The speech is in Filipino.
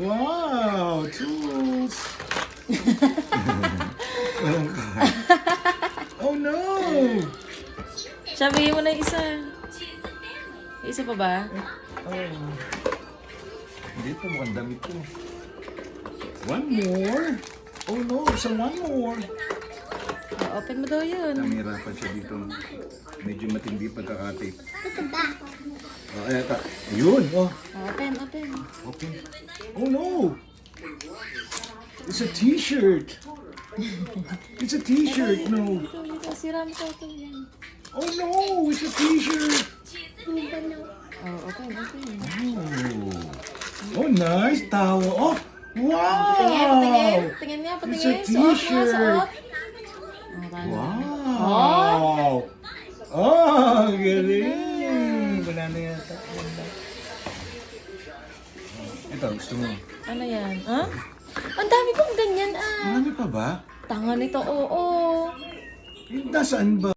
Wow, tools. Walang card. Oh no! Sabihin mo na yung isa. Yung isa pa ba? Oh. Hindi ito, mukhang damit ko. One more? Oh no, isa one more. Oh, open mo daw yun. Namirapan siya dito. Medyo matindi pagkakatip. Oh, eto. Ayun, oh. Oh, open. Okay. Oh no! It's a t-shirt. It's a t-shirt, no. Ito, siram ko ito yan. Oh no, it's a t-shirt. Oh, open. Oh. Oh, nice towel. Oh, wow. Tingin nga, It's a patingin. Suot nga, t-shirt. suot. Wow. Oh, galing. Banana yata. Ito, gusto mo. Ano yan? Ha? Ang dami pong ganyan Marami pa ba? Tanga nito, oo. Nasaan ba?